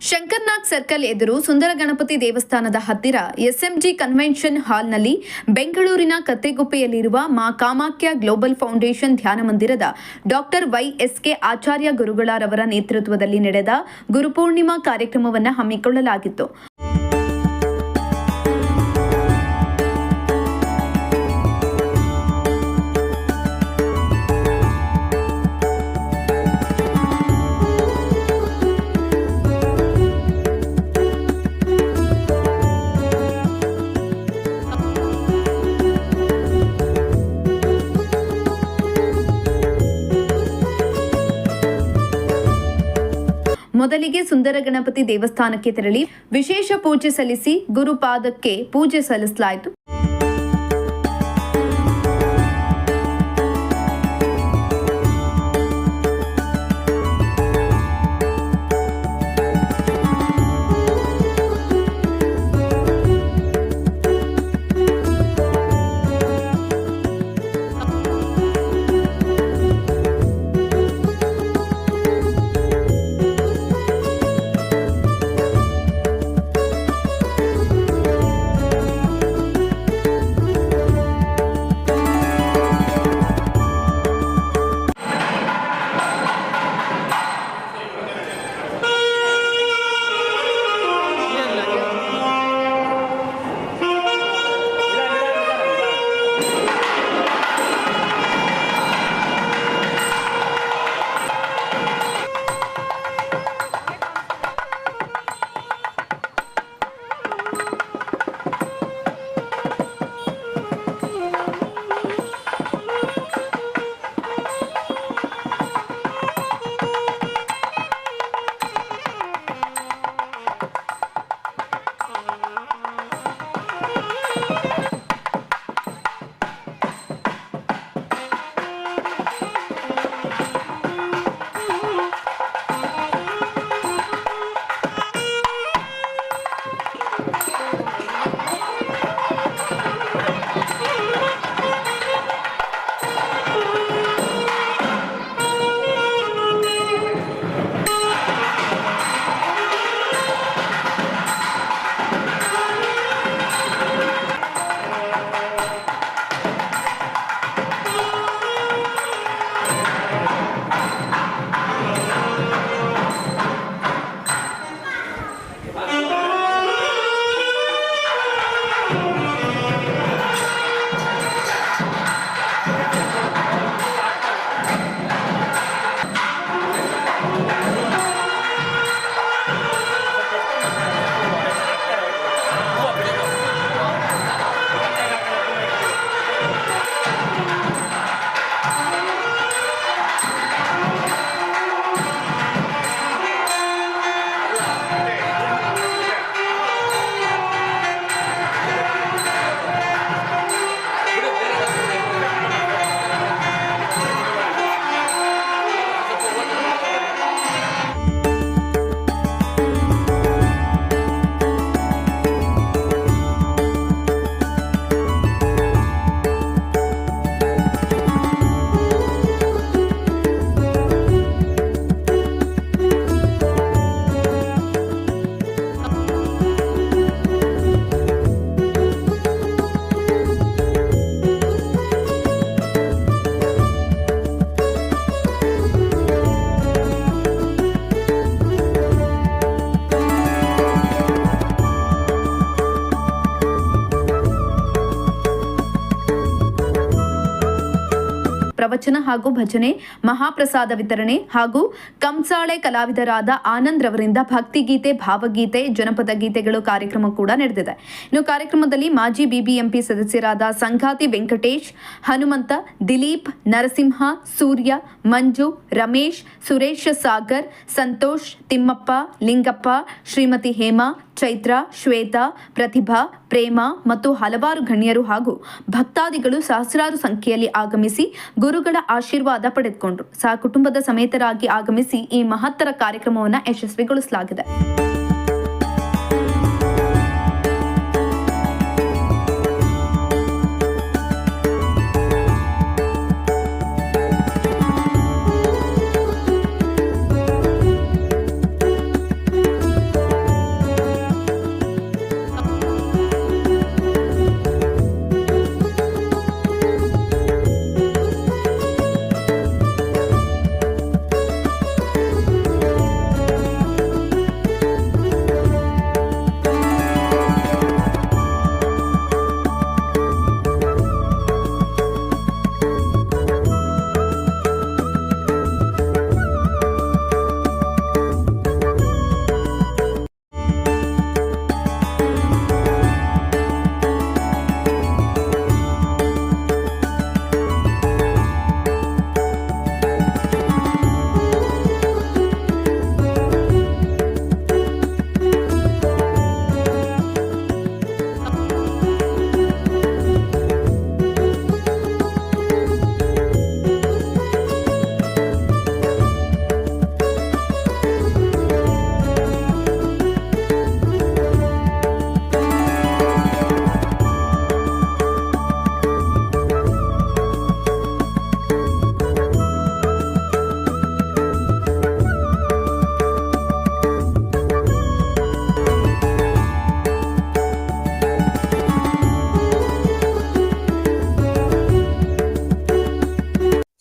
Shankar Nag circle ಎದುರು ಸುಂದರ ಗಣಪತಿ ದೇವಸ್ಥಾನದ ಹತ್ತಿರ ಎಸ್ಎಂಜಿ ಕನ್ವೆನ್ಷನ್ ಹಾಲ್ನಲ್ಲಿ ಬೆಂಗಳೂರಿನ ಕತ್ತೆಗುಪ್ಪೆಯಲ್ಲಿರುವ ಮಾ ಕಾಮಾಖ್ಯ ಗ್ಲೋಬಲ್ ಫೌಂಡೇಶನ್ ಧ್ಯಾನ ಮಂದಿರದ ಡಾಕ್ಟರ್ ವೈಎಸ್ಕೆ ಆಚಾರ್ಯ ಗುರುಗಳರವರ ನೇತೃತ್ವದಲ್ಲಿ ನಡೆದ ಗುರುಪೂರ್ಣಿಮಾ ಕಾರ್ಯಕ್ರಮವನ್ನು ಹಮ್ಮಿಕೊಳ್ಳಲಾಗಿತ್ತು. ಮೊದಲಿಗೆ ಸುಂದರ ಗಣಪತಿ ದೇವಸ್ಥಾನಕ್ಕೆ ತೆರಳಿ ವಿಶೇಷ ಪೂಜೆ ಸಲ್ಲಿಸಿ ಗುರುಪಾದಕ್ಕೆ ಪೂಜೆ ಸಲ್ಲಿಸಲಾಯಿತು. ಪ್ರವಚನ ಹಾಗೂ ಭಜನೆ, ಮಹಾಪ್ರಸಾದ ವಿತರಣೆ ಹಾಗೂ ಕಂಸಾಳೆ ಕಲಾವಿದರಾದ ಆನಂದ್ ರವರಿಂದ ಭಕ್ತಿಗೀತೆ, ಭಾವಗೀತೆ, ಜನಪದ ಗೀತೆಗಳು ಕಾರ್ಯಕ್ರಮ ಕೂಡ ನಡೆದಿದೆ. ಇನ್ನು ಕಾರ್ಯಕ್ರಮದಲ್ಲಿ ಮಾಜಿ ಬಿಬಿಎಂಪಿ ಸದಸ್ಯರಾದ ಸಂಗಾತಿ ವೆಂಕಟೇಶ್, ಹನುಮಂತ, ದಿಲೀಪ್, ನರಸಿಂಹ, ಸೂರ್ಯ, ಮಂಜು, ರಮೇಶ್, ಸುರೇಶ್ ಸಾಗರ್, ಸಂತೋಷ್, ತಿಮ್ಮಪ್ಪ, ಲಿಂಗಪ್ಪ, ಶ್ರೀಮತಿ ಹೇಮಾ, ಚೈತ್ರ, ಶ್ವೇತಾ, ಪ್ರತಿಭಾ, ಪ್ರೇಮ ಮತ್ತು ಹಲವಾರು ಗಣ್ಯರು ಹಾಗೂ ಭಕ್ತಾದಿಗಳು ಸಹಸ್ರಾರು ಸಂಖ್ಯೆಯಲ್ಲಿ ಆಗಮಿಸಿ ಗುರುಗಳ ಆಶೀರ್ವಾದ ಪಡೆದುಕೊಂಡರು. ಕುಟುಂಬದ ಸಮೇತರಾಗಿ ಆಗಮಿಸಿ ಈ ಮಹತ್ತರ ಕಾರ್ಯಕ್ರಮವನ್ನು ಯಶಸ್ವಿಗೊಳಿಸಲಾಗಿದೆ.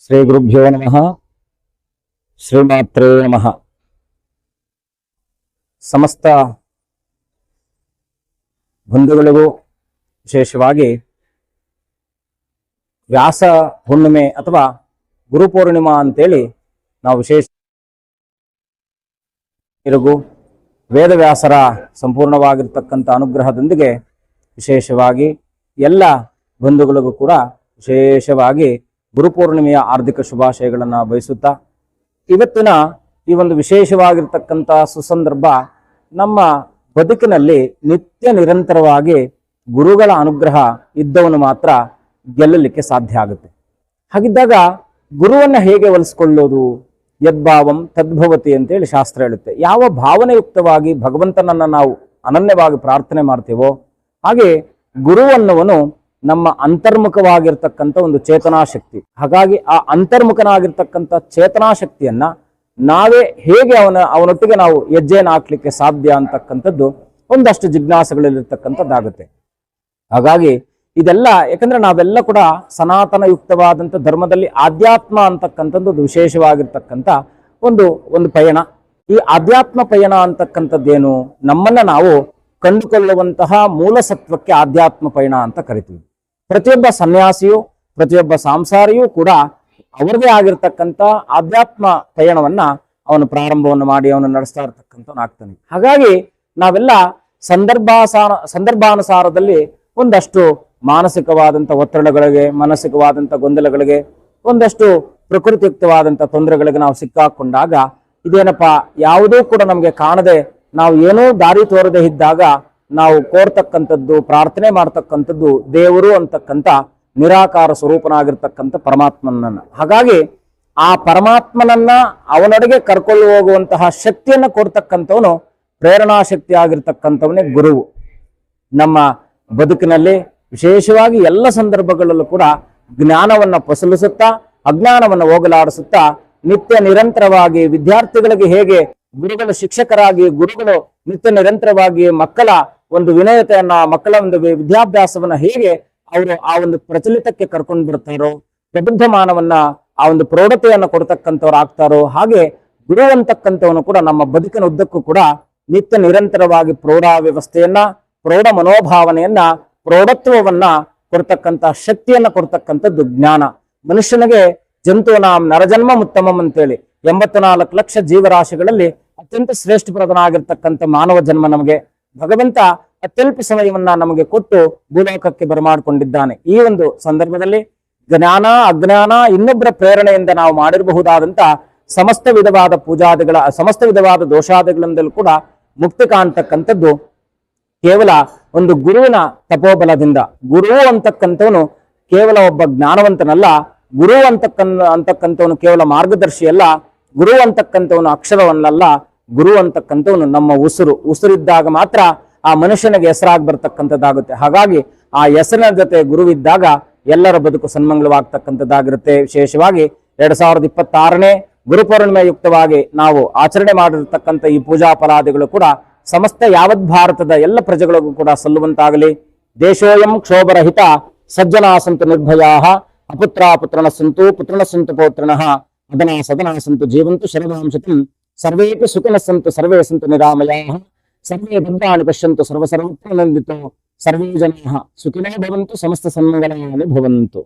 ಶ್ರೀ ಗುರುಭ್ಯೋ ನಮಃ. ಶ್ರೀಮಾತ್ರೇ ನಮಃ. ಸಮಸ್ತ ಬಂಧುಗಳಿಗೂ ವಿಶೇಷವಾಗಿ ವ್ಯಾಸ ಹುಣ್ಣಿಮೆ ಅಥವಾ ಗುರುಪೂರ್ಣಿಮಾ ಅಂತೇಳಿ ನಾವು ವಿಶೇಷ ವೇದವ್ಯಾಸರ ಸಂಪೂರ್ಣವಾಗಿರ್ತಕ್ಕಂಥ ಅನುಗ್ರಹದೊಂದಿಗೆ ವಿಶೇಷವಾಗಿ ಎಲ್ಲ ಬಂಧುಗಳಿಗೂ ಕೂಡ ವಿಶೇಷವಾಗಿ ಗುರುಪೂರ್ಣಿಮೆಯ ಆರ್ಥಿಕ ಶುಭಾಶಯಗಳನ್ನು ಬಯಸುತ್ತಾ, ಇವತ್ತಿನ ಈ ಒಂದು ವಿಶೇಷವಾಗಿರ್ತಕ್ಕಂಥ ಸುಸಂದರ್ಭ ನಮ್ಮ ಬದುಕಿನಲ್ಲಿ ನಿತ್ಯ ನಿರಂತರವಾಗಿ ಗುರುಗಳ ಅನುಗ್ರಹ ಇದ್ದವನು ಮಾತ್ರ ಗೆಲ್ಲಲಿಕ್ಕೆ ಸಾಧ್ಯ ಆಗುತ್ತೆ. ಹಾಗಿದ್ದಾಗ ಗುರುವನ್ನು ಹೇಗೆ ಒಲಿಸ್ಕೊಳ್ಳೋದು? ಯದ್ಭಾವಂ ತದ್ಭವತಿ ಅಂತೇಳಿ ಶಾಸ್ತ್ರ ಹೇಳುತ್ತೆ. ಯಾವ ಭಾವನೆಯುಕ್ತವಾಗಿ ಭಗವಂತನನ್ನು ನಾವು ಅನನ್ಯವಾಗಿ ಪ್ರಾರ್ಥನೆ ಮಾಡ್ತೀವೋ ಹಾಗೆ ಗುರುವನ್ನವನು ನಮ್ಮ ಅಂತರ್ಮುಖವಾಗಿರ್ತಕ್ಕಂಥ ಒಂದು ಚೇತನಾ ಶಕ್ತಿ. ಹಾಗಾಗಿ ಆ ಅಂತರ್ಮುಖನಾಗಿರ್ತಕ್ಕಂಥ ಚೇತನಾ ಶಕ್ತಿಯನ್ನ ನಾವೇ ಹೇಗೆ ಅವನೊಟ್ಟಿಗೆ ನಾವು ಹೆಜ್ಜೆಯನ್ನು ಹಾಕ್ಲಿಕ್ಕೆ ಸಾಧ್ಯ ಅಂತಕ್ಕಂಥದ್ದು ಒಂದಷ್ಟು ಜಿಜ್ಞಾಸೆಗಳಲ್ಲಿರ್ತಕ್ಕಂಥದ್ದಾಗುತ್ತೆ. ಹಾಗಾಗಿ ಇದೆಲ್ಲ ಯಾಕಂದ್ರೆ ನಾವೆಲ್ಲ ಕೂಡ ಸನಾತನ ಯುಕ್ತವಾದಂಥ ಧರ್ಮದಲ್ಲಿ ಆಧ್ಯಾತ್ಮ ಅಂತಕ್ಕಂಥದ್ದು ವಿಶೇಷವಾಗಿರ್ತಕ್ಕಂಥ ಒಂದು ಪಯಣ. ಈ ಆಧ್ಯಾತ್ಮ ಪಯಣ ಅಂತಕ್ಕಂಥದ್ದೇನು? ನಮ್ಮನ್ನ ನಾವು ಕಂಡುಕೊಳ್ಳುವಂತಹ ಮೂಲ ಸತ್ವಕ್ಕೆ ಆಧ್ಯಾತ್ಮ ಪಯಣ ಅಂತ ಕರಿತೀವಿ. ಪ್ರತಿಯೊಬ್ಬ ಸನ್ಯಾಸಿಯು, ಪ್ರತಿಯೊಬ್ಬ ಸಂಸಾರಿಯೂ ಕೂಡ ಅವರದೇ ಆಗಿರ್ತಕ್ಕಂಥ ಆಧ್ಯಾತ್ಮ ಪಯಣವನ್ನ ಅವನು ಪ್ರಾರಂಭವನ್ನು ಮಾಡಿ ಅವನು ನಡೆಸ್ತಾ ಇರ್ತಕ್ಕಂಥವನಾಗ್ತಾನೆ. ಹಾಗಾಗಿ ನಾವೆಲ್ಲ ಸಂದರ್ಭಾನುಸಾರದಲ್ಲಿ ಒಂದಷ್ಟು ಮಾನಸಿಕವಾದಂಥ ಒತ್ತಡಗಳಿಗೆ, ಮಾನಸಿಕವಾದಂಥ ಗೊಂದಲಗಳಿಗೆ, ಒಂದಷ್ಟು ಪ್ರಕೃತಿಯುಕ್ತವಾದಂಥ ತೊಂದರೆಗಳಿಗೆ ನಾವು ಸಿಕ್ಕಾಕೊಂಡಾಗ ಇದೇನಪ್ಪ ಯಾವುದೂ ಕೂಡ ನಮಗೆ ಕಾಣದೆ ನಾವು ಏನೂ ದಾರಿ ತೋರದೆ ಇದ್ದಾಗ ನಾವು ಕೋರ್ತಕ್ಕಂಥದ್ದು, ಪ್ರಾರ್ಥನೆ ಮಾಡ್ತಕ್ಕಂಥದ್ದು ದೇವರು ಅಂತಕ್ಕಂಥ ನಿರಾಕಾರ ಸ್ವರೂಪನಾಗಿರ್ತಕ್ಕಂಥ ಪರಮಾತ್ಮನನ್ನ. ಹಾಗಾಗಿ ಆ ಪರಮಾತ್ಮನನ್ನ ಅವನೊಡೆಗೆ ಕರ್ಕೊಂಡು ಹೋಗುವಂತಹ ಶಕ್ತಿಯನ್ನ ಕೊಡ್ತಕ್ಕಂಥವನು ಪ್ರೇರಣಾ ಶಕ್ತಿ ಆಗಿರ್ತಕ್ಕಂಥವನೇ ಗುರುವು. ನಮ್ಮ ಬದುಕಿನಲ್ಲಿ ವಿಶೇಷವಾಗಿ ಎಲ್ಲ ಸಂದರ್ಭಗಳಲ್ಲೂ ಕೂಡ ಜ್ಞಾನವನ್ನ ಫಸಲಿಸುತ್ತಾ ಅಜ್ಞಾನವನ್ನು ಹೋಗಲಾಡಿಸುತ್ತಾ ನಿತ್ಯ ನಿರಂತರವಾಗಿ ವಿದ್ಯಾರ್ಥಿಗಳಿಗೆ ಹೇಗೆ ಗುರುಗಳು ಶಿಕ್ಷಕರಾಗಿ ಗುರುಗಳು ನಿತ್ಯ ನಿರಂತರವಾಗಿ ಮಕ್ಕಳ ಒಂದು ವಿನಯತೆಯನ್ನ, ಮಕ್ಕಳ ಒಂದು ವಿದ್ಯಾಭ್ಯಾಸವನ್ನ ಹೇಗೆ ಅವರು ಆ ಒಂದು ಪ್ರಚಲಿತಕ್ಕೆ ಕರ್ಕೊಂಡು ಬರ್ತಾರೋ, ಪ್ರಬುದ್ಧ ಮಾನವನ್ನ ಆ ಒಂದು ಪ್ರೌಢತೆಯನ್ನು ಕೊಡ್ತಕ್ಕಂಥವ್ರು ಆಗ್ತಾರೋ, ಹಾಗೆ ಗುರು ಅಂತಕ್ಕಂಥವನು ಕೂಡ ನಮ್ಮ ಬದುಕಿನ ಉದ್ದಕ್ಕೂ ಕೂಡ ನಿತ್ಯ ನಿರಂತರವಾಗಿ ಪ್ರೌಢ ವ್ಯವಸ್ಥೆಯನ್ನ, ಪ್ರೌಢ ಮನೋಭಾವನೆಯನ್ನ, ಪ್ರೌಢತ್ವವನ್ನ ಕೊಡ್ತಕ್ಕಂಥ ಶಕ್ತಿಯನ್ನ ಕೊಡ್ತಕ್ಕಂಥದ್ದು ಜ್ಞಾನ. ಮನುಷ್ಯನಿಗೆ ಜಂತೂನಾಂ ನರಜನ್ಮ ಉತ್ತಮಂ ಅಂತೇಳಿ 84 ಲಕ್ಷ ಜೀವರಾಶಿಗಳಲ್ಲಿ ಅತ್ಯಂತ ಶ್ರೇಷ್ಠಪ್ರದನಾಗಿರ್ತಕ್ಕಂಥ ಮಾನವ ಜನ್ಮ ನಮಗೆ ಭಗವಂತ ಅತ್ಯಲ್ಪ ಸಮಯವನ್ನ ನಮಗೆ ಕೊಟ್ಟು ಭೂಲೋಕಕ್ಕೆ ಬರಮಾಡಿಕೊಂಡಿದ್ದಾನೆ. ಈ ಒಂದು ಸಂದರ್ಭದಲ್ಲಿ ಜ್ಞಾನ ಅಜ್ಞಾನ ಇನ್ನೊಬ್ಬರ ಪ್ರೇರಣೆಯಿಂದ ನಾವು ಮಾಡಿರಬಹುದಾದಂತ ಸಮಸ್ತ ವಿಧವಾದ ಪೂಜಾದಿಗಳ, ಸಮಸ್ತ ವಿಧವಾದ ದೋಷಾದಿಗಳಿಂದಲೂ ಕೂಡ ಮುಕ್ತಿ ಕಾಣ್ತಕ್ಕಂಥದ್ದು ಕೇವಲ ಒಂದು ಗುರುವಿನ ತಪೋಬಲದಿಂದ. ಗುರು ಅಂತಕ್ಕಂಥವನು ಕೇವಲ ಒಬ್ಬ ಜ್ಞಾನವಂತನಲ್ಲ, ಗುರು ಅಂತಕ್ಕಂಥವನು ಕೇವಲ ಮಾರ್ಗದರ್ಶಿಯಲ್ಲ, ಗುರು ಅಂತಕ್ಕಂಥವನು ಅಕ್ಷರವನ್ನಲ್ಲ, ಗುರು ಅಂತಕ್ಕಂಥವನು ನಮ್ಮ ಉಸಿರಿದ್ದಾಗ ಮಾತ್ರ ಆ ಮನುಷ್ಯನಿಗೆ ಹೆಸರಾಗಿ ಬರ್ತಕ್ಕಂಥದ್ದಾಗುತ್ತೆ. ಹಾಗಾಗಿ ಆ ಹೆಸರಿನ ಜೊತೆ ಗುರುವಿದ್ದಾಗ ಎಲ್ಲರ ಬದುಕು ಸನ್ಮಂಗಲವಾಗ್ತಕ್ಕಂಥದ್ದಾಗಿರುತ್ತೆ. ವಿಶೇಷವಾಗಿ 2026ನೇ ಗುರುಪೂರ್ಣಿಮೆ ಯುಕ್ತವಾಗಿ ನಾವು ಆಚರಣೆ ಮಾಡಿರ್ತಕ್ಕಂಥ ಈ ಪೂಜಾ ಫಲಾದಿಗಳು ಕೂಡ ಸಮಸ್ತ ಯಾವತ್ ಭಾರತದ ಎಲ್ಲ ಪ್ರಜೆಗಳಿಗೂ ಕೂಡ ಸಲ್ಲುವಂತಾಗಲಿ. ದೇಶೋಯಂ ಕ್ಷೋಭರಹಿತ ಸಜ್ಜನಾ ಸಂತು ನಿರ್ಭಯಾಃ ಅಪುತ್ರಾಪುತ್ರಣ ಸಂತು ಪುತ್ರಣ ಸಂತು ಪೌತ್ರಿಣಃ ಅದನಾ ಸದನಾ ಸಂತು ಜೀವಂತು ಶರದಾಂಶತಂ ಸರ್ವೇಪಿ ಸುಖಿನಃ ಸಂತು ಸರ್ವೇ ಸಂತು ನಿರಾಮಯಾಃ ಸರ್ವೇ ಭದ್ರಾಣಿ ಪಶ್ಯಂತು ಸರ್ವಸರ್ವತ್ರ ನಂದಿತೋ ಸರ್ವೇ ಜನಾಃ ಸುಖಿನೋ ಭವಂತು ಸಮಸ್ತ ಸನ್ಮಂಗಲಾನಿ ಭವಂತು.